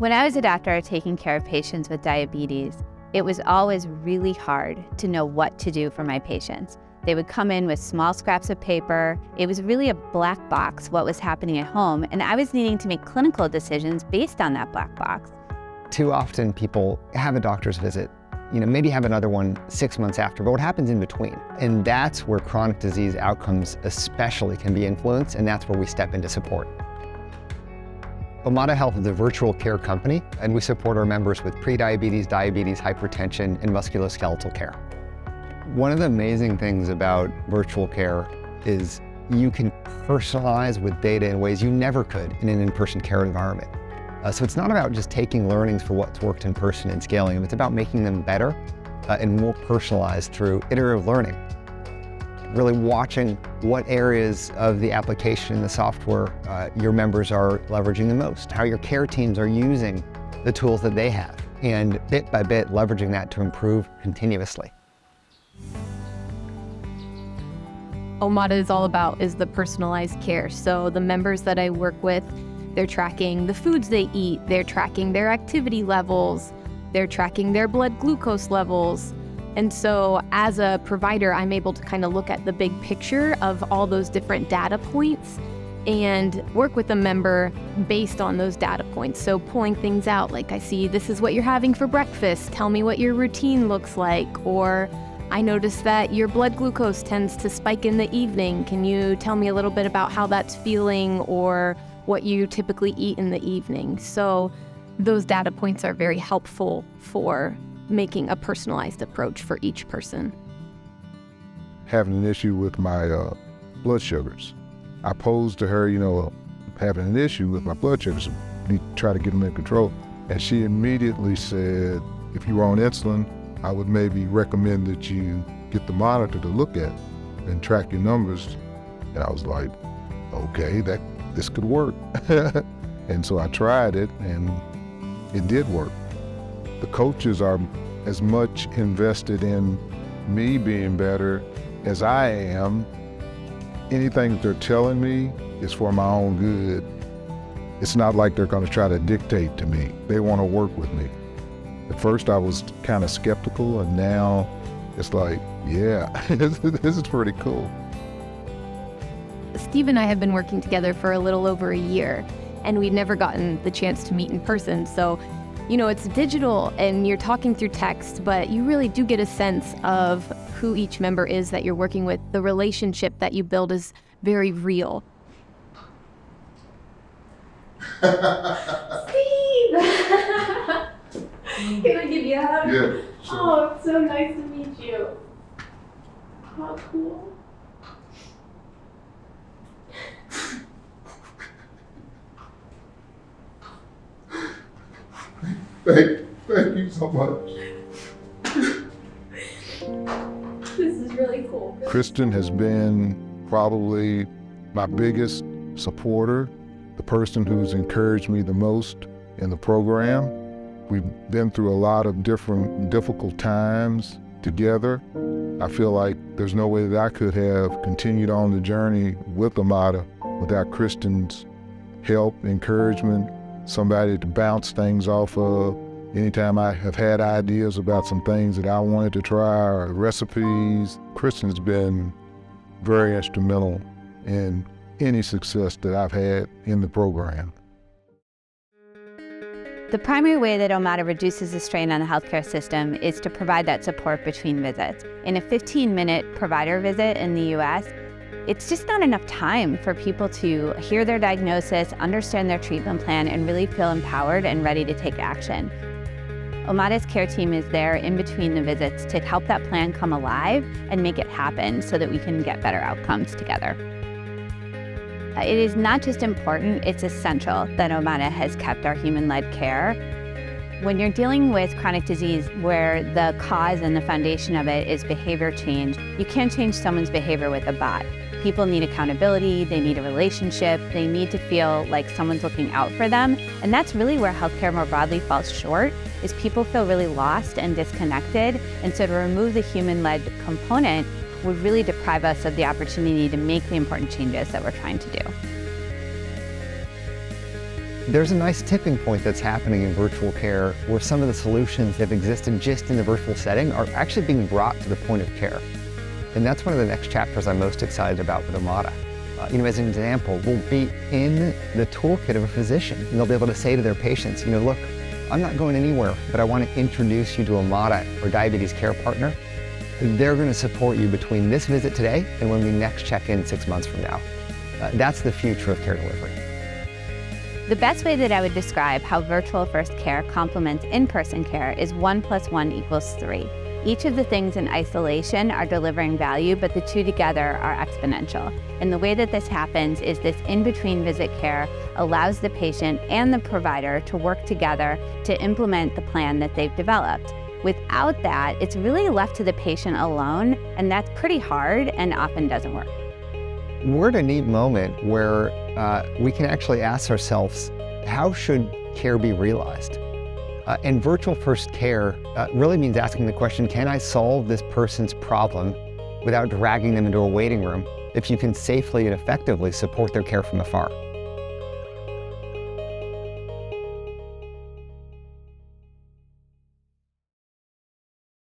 When I was a doctor taking care of patients with diabetes, it was always really hard to know what to do for my patients. They would come in with small scraps of paper. It was really a black box what was happening at home, and I was needing to make clinical decisions based on that black box. Too often people have a doctor's visit, maybe have another one 6 months after, but what happens in between? And that's where chronic disease outcomes especially can be influenced, and that's where we step into support. Omada Health is a virtual care company, and we support our members with prediabetes, diabetes, hypertension, and musculoskeletal care. One of the amazing things about virtual care is you can personalize with data in ways you never could in an in-person care environment. So it's not about just taking learnings for what's worked in person and scaling them. It's about making them better and more personalized through iterative learning. Really watching what areas of the application and the software your members are leveraging the most, how your care teams are using the tools that they have, and bit by bit leveraging that to improve continuously. Omada is all about is the personalized care. So the members that I work with, they're tracking the foods they eat, they're tracking their activity levels, they're tracking their blood glucose levels. And so as a provider, I'm able to kind of look at the big picture of all those different data points and work with the member based on those data points. So pulling things out, like I see this is what you're having for breakfast, tell me what your routine looks like, or I noticed that your blood glucose tends to spike in the evening. Can you tell me a little bit about how that's feeling or what you typically eat in the evening? So those data points are very helpful for making a personalized approach for each person. Having an issue with my blood sugars. I posed to her, having an issue with my blood sugars, need to try to get them in control. And she immediately said, if you were on insulin, I would maybe recommend that you get the monitor to look at and track your numbers. And I was like, okay, this could work. And so I tried it and it did work. The coaches are as much invested in me being better as I am. Anything that they're telling me is for my own good. It's not like they're going to try to dictate to me. They want to work with me. At first I was kind of skeptical, and now it's like, yeah, this is pretty cool. Steve and I have been working together for a little over a year, and we've never gotten the chance to meet in person. So, it's digital and you're talking through text, but you really do get a sense of who each member is that you're working with. The relationship that you build is very real. Steve! Can I give you a hug? Yeah, sure. Oh, it's so nice to meet you. How cool. Thank you so much. This is really cool. Kristen has been probably my biggest supporter, the person who's encouraged me the most in the program. We've been through a lot of different difficult times together. I feel like there's no way that I could have continued on the journey with Omada without Kristen's help, encouragement, somebody to bounce things off of. Anytime I have had ideas about some things that I wanted to try or recipes, Kristen's been very instrumental in any success that I've had in the program. The primary way that Omada reduces the strain on the healthcare system is to provide that support between visits. In a 15-minute provider visit in the US, it's just not enough time for people to hear their diagnosis, understand their treatment plan, and really feel empowered and ready to take action. Omada's care team is there in between the visits to help that plan come alive and make it happen so that we can get better outcomes together. It is not just important, it's essential that Omada has kept our human-led care. When you're dealing with chronic disease where the cause and the foundation of it is behavior change, you can't change someone's behavior with a bot. People need accountability, they need a relationship, they need to feel like someone's looking out for them. And that's really where healthcare more broadly falls short, is people feel really lost and disconnected. And so to remove the human-led component would really deprive us of the opportunity to make the important changes that we're trying to do. there's a nice tipping point that's happening in virtual care where some of the solutions that have existed just in the virtual setting are actually being brought to the point of care. And that's one of the next chapters I'm most excited about with Omada. As an example, we'll be in the toolkit of a physician, and they'll be able to say to their patients, look, I'm not going anywhere, but I want to introduce you to Omada, or diabetes care partner. They're going to support you between this visit today and when we next check in 6 months from now. That's the future of care delivery. The best way that I would describe how virtual first care complements in-person care is 1 + 1 = 3. Each of the things in isolation are delivering value, but the two together are exponential. And the way that this happens is this in-between visit care allows the patient and the provider to work together to implement the plan that they've developed. Without that, it's really left to the patient alone, and that's pretty hard and often doesn't work. We're at a neat moment where we can actually ask ourselves, how should care be realized? And virtual first care really means asking the question, can I solve this person's problem without dragging them into a waiting room if you can safely and effectively support their care from afar?